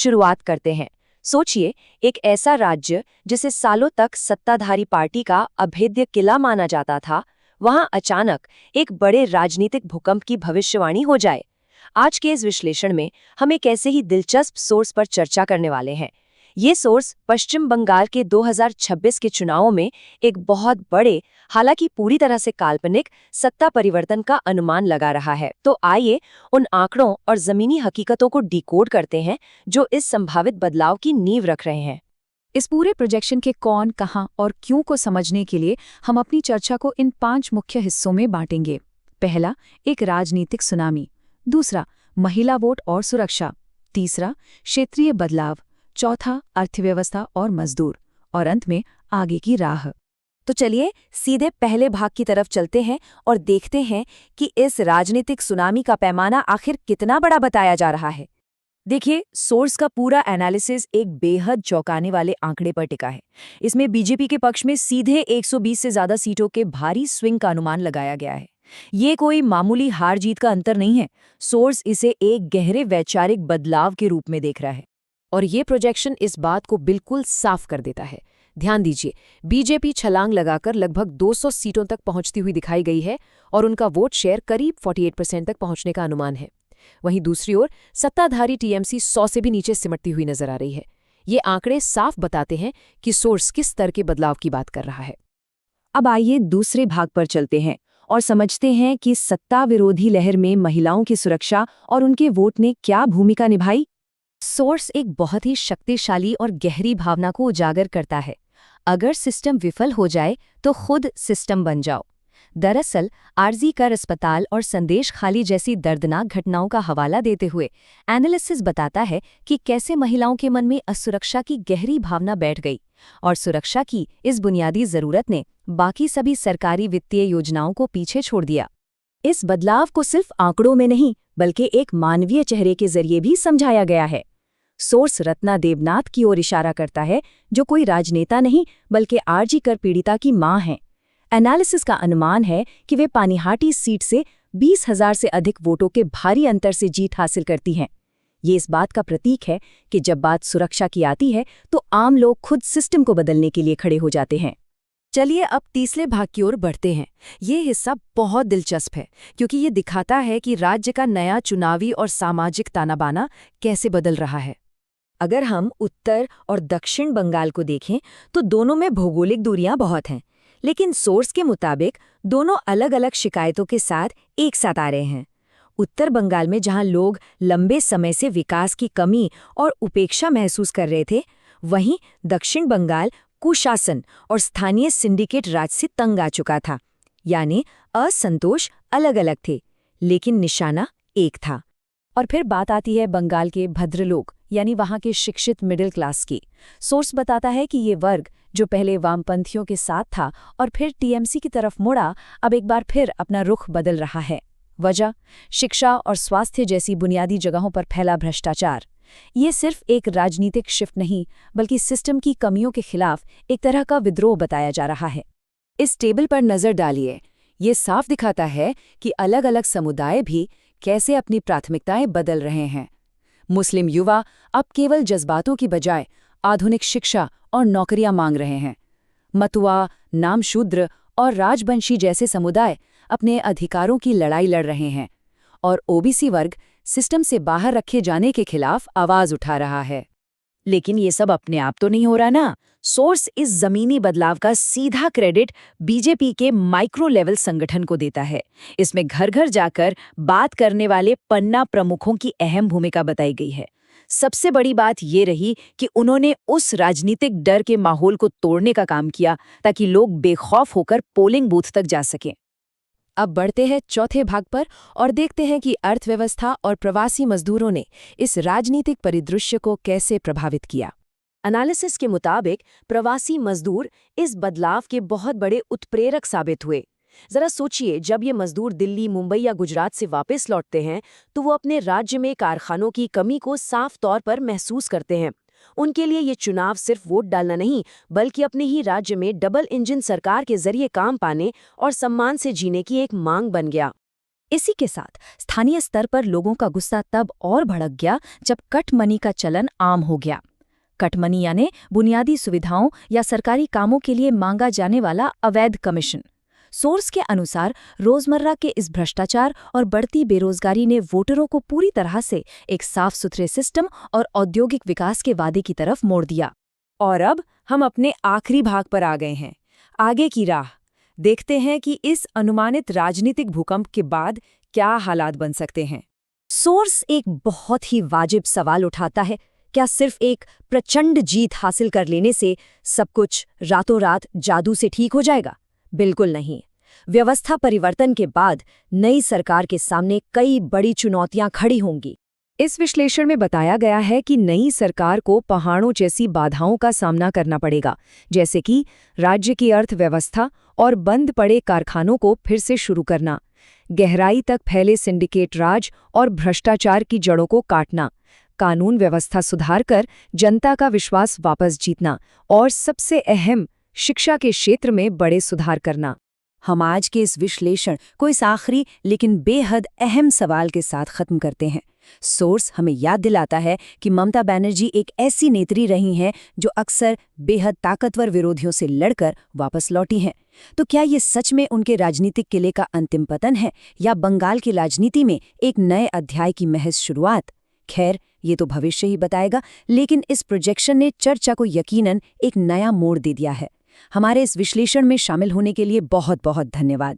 शुरुआत करते हैं। सोचिए, एक ऐसा राज्य जिसे सालों तक सत्ताधारी पार्टी का अभेद्य किला माना जाता था, वहां अचानक एक बड़े राजनीतिक भूकंप की भविष्यवाणी हो जाए। आज के इस विश्लेषण में हम एक ऐसे ही दिलचस्प सोर्स पर चर्चा करने वाले हैं। ये सोर्स पश्चिम बंगाल के 2026 के चुनावों में एक बहुत बड़े, हालांकि पूरी तरह से काल्पनिक, सत्ता परिवर्तन का अनुमान लगा रहा है। तो आइए उन आंकड़ों और जमीनी हकीकतों को डिकोड करते हैं जो इस संभावित बदलाव की नींव रख रहे हैं। इस पूरे प्रोजेक्शन के कौन, कहां और क्यों को समझने के लिए हम अपनी चर्चा को इन 5 मुख्य हिस्सों में बांटेंगे। पहला, एक राजनीतिक सुनामी। दूसरा, महिला वोट और सुरक्षा। तीसरा, क्षेत्रीय बदलाव। चौथा, अर्थव्यवस्था और मजदूर। और अंत में आगे की राह। तो चलिए सीधे पहले भाग की तरफ चलते हैं और देखते हैं कि इस राजनीतिक सुनामी का पैमाना आखिर कितना बड़ा बताया जा रहा है। देखिए, सोर्स का पूरा एनालिसिस एक बेहद चौंकाने वाले आंकड़े पर टिका है। इसमें बीजेपी के पक्ष में सीधे 120 से ज्यादा सीटों के भारी स्विंग का अनुमान लगाया गया है। ये कोई मामूली हार जीत का अंतर नहीं है। सोर्स इसे एक गहरे वैचारिक बदलाव के रूप में देख रहा है। और ये प्रोजेक्शन इस बात को बिल्कुल साफ कर देता है। ध्यान दीजिए, बीजेपी छलांग लगाकर लगभग 200 सीटों तक पहुंचती हुई दिखाई गई है और उनका वोट शेयर करीब 48% तक पहुंचने का अनुमान है। वहीं दूसरी ओर सत्ताधारी टीएमसी 100 से भी नीचे सिमटती हुई नजर आ रही है। ये आंकड़े साफ बताते हैं कि सोर्स किस स्तर के बदलाव की बात कर रहा है। अब आइए दूसरे भाग पर चलते हैं और समझते हैं कि सत्ता विरोधी लहर में महिलाओं की सुरक्षा और उनके वोट ने क्या भूमिका निभाई। सोर्स एक बहुत ही शक्तिशाली और गहरी भावना को उजागर करता है। अगर सिस्टम विफल हो जाए तो खुद सिस्टम बन जाओ। दरअसल आरजी कर अस्पताल और संदेश खाली जैसी दर्दनाक घटनाओं का हवाला देते हुए एनालिसिस बताता है कि कैसे महिलाओं के मन में असुरक्षा की गहरी भावना बैठ गई और सुरक्षा की इस बुनियादी जरूरत ने बाकी सभी सरकारी वित्तीय योजनाओं को पीछे छोड़ दिया। इस बदलाव को सिर्फ आंकड़ों में नहीं बल्कि एक मानवीय चेहरे के जरिए भी समझाया गया है। सोर्स रत्ना देवनाथ की ओर इशारा करता है, जो कोई राजनेता नहीं बल्कि आरजी कर पीड़िता की मां हैं। एनालिसिस का अनुमान है कि वे पानीहाटी सीट से 20,000 से अधिक वोटों के भारी अंतर से जीत हासिल करती हैं। ये इस बात का प्रतीक है कि जब बात सुरक्षा की आती है तो आम लोग खुद सिस्टम को बदलने के लिए खड़े हो जाते हैं। चलिए अब तीसरे भाग की ओर बढ़ते हैं। ये हिस्सा बहुत दिलचस्प है क्योंकि ये दिखाता है कि राज्य का नया चुनावी और सामाजिक तानाबाना कैसे बदल रहा है। अगर हम उत्तर और दक्षिण बंगाल को देखें तो दोनों में भौगोलिक दूरियां बहुत हैं, लेकिन सोर्स के मुताबिक दोनों अलग अलग शिकायतों के साथ एक साथ आ रहे हैं। उत्तर बंगाल में जहां लोग लंबे समय से विकास की कमी और उपेक्षा महसूस कर रहे थे, वहीं दक्षिण बंगाल कुशासन और स्थानीय सिंडिकेट राज से तंग आ चुका था। यानी असंतोष अलग अलग थे, लेकिन निशाना एक था। और फिर बात आती है बंगाल के भद्रलोक यानी वहां के शिक्षित मिडिल क्लास की। सोर्स बताता है कि ये वर्ग जो पहले वामपंथियों के साथ था और फिर टीएमसी की तरफ मुड़ा, अब एक बार फिर अपना रुख बदल रहा है। वजह, शिक्षा और स्वास्थ्य जैसी बुनियादी जगहों पर फैला भ्रष्टाचार। ये सिर्फ एक राजनीतिक शिफ्ट नहीं बल्कि सिस्टम की कमियों के खिलाफ एक तरह का विद्रोह बताया जा रहा है। इस टेबल पर नजर डालिए। ये साफ दिखाता है कि अलग अलग समुदाय भी कैसे अपनी प्राथमिकताएं बदल रहे हैं। मुस्लिम युवा अब केवल जज्बातों की बजाय आधुनिक शिक्षा और नौकरियां मांग रहे हैं। मतुआ, नामशूद्र और राजवंशी जैसे समुदाय अपने अधिकारों की लड़ाई लड़ रहे हैं और ओबीसी वर्ग सिस्टम से बाहर रखे जाने के खिलाफ आवाज उठा रहा है। लेकिन ये सब अपने आप तो नहीं हो रहा ना। सोर्स इस जमीनी बदलाव का सीधा क्रेडिट बीजेपी के माइक्रो लेवल संगठन को देता है। इसमें घर घर जाकर बात करने वाले पन्ना प्रमुखों की अहम भूमिका बताई गई है। सबसे बड़ी बात ये रही कि उन्होंने उस राजनीतिक डर के माहौल को तोड़ने का काम किया ताकि लोग बेखौफ होकर पोलिंग बूथ तक जा सकें। अब बढ़ते हैं चौथे भाग पर और देखते हैं कि अर्थव्यवस्था और प्रवासी मजदूरों ने इस राजनीतिक परिदृश्य को कैसे प्रभावित किया। एनालिसिस के मुताबिक प्रवासी मजदूर इस बदलाव के बहुत बड़े उत्प्रेरक साबित हुए। जरा सोचिए, जब ये मजदूर दिल्ली, मुंबई या गुजरात से वापस लौटते हैं तो वो अपने राज्य में कारखानों की कमी को साफ तौर पर महसूस करते हैं। उनके लिए ये चुनाव सिर्फ वोट डालना नहीं बल्कि अपने ही राज्य में डबल इंजन सरकार के जरिए काम पाने और सम्मान से जीने की एक मांग बन गया। इसी के साथ स्थानीय स्तर पर लोगों का गुस्सा तब और भड़क गया जब कट मनी का चलन आम हो गया। कट मनी यानी बुनियादी सुविधाओं या सरकारी कामों के लिए मांगा जाने वाला अवैध कमीशन। सोर्स के अनुसार रोजमर्रा के इस भ्रष्टाचार और बढ़ती बेरोजगारी ने वोटरों को पूरी तरह से एक साफ सुथरे सिस्टम और औद्योगिक विकास के वादे की तरफ मोड़ दिया। और अब हम अपने आखिरी भाग पर आ गए हैं, आगे की राह। देखते हैं कि इस अनुमानित राजनीतिक भूकंप के बाद क्या हालात बन सकते हैं। सोर्स एक बहुत ही वाजिब सवाल उठाता है, क्या सिर्फ एक प्रचंड जीत हासिल कर लेने से सब कुछ रातों रात जादू से ठीक हो जाएगा? बिल्कुल नहीं। व्यवस्था परिवर्तन के बाद नई सरकार के सामने कई बड़ी चुनौतियां खड़ी होंगी। इस विश्लेषण में बताया गया है कि नई सरकार को पहाड़ों जैसी बाधाओं का सामना करना पड़ेगा, जैसे कि राज्य की अर्थव्यवस्था और बंद पड़े कारखानों को फिर से शुरू करना, गहराई तक फैले सिंडिकेट राज और भ्रष्टाचार की जड़ों को काटना, कानून व्यवस्था सुधार कर जनता का विश्वास वापस जीतना और सबसे अहम, शिक्षा के क्षेत्र में बड़े सुधार करना। हम आज के इस विश्लेषण को इस आखिरी लेकिन बेहद अहम सवाल के साथ खत्म करते हैं। सोर्स हमें याद दिलाता है कि ममता बनर्जी एक ऐसी नेत्री रही हैं जो अक्सर बेहद ताकतवर विरोधियों से लड़कर वापस लौटी हैं। तो क्या ये सच में उनके राजनीतिक किले का अंतिम पतन है या बंगाल की राजनीति में एक नए अध्याय की महज शुरुआत? खैर, ये तो भविष्य ही बताएगा, लेकिन इस प्रोजेक्शन ने चर्चा को यकीनन एक नया मोड़ दे दिया है। हमारे इस विश्लेषण में शामिल होने के लिए बहुत बहुत धन्यवाद।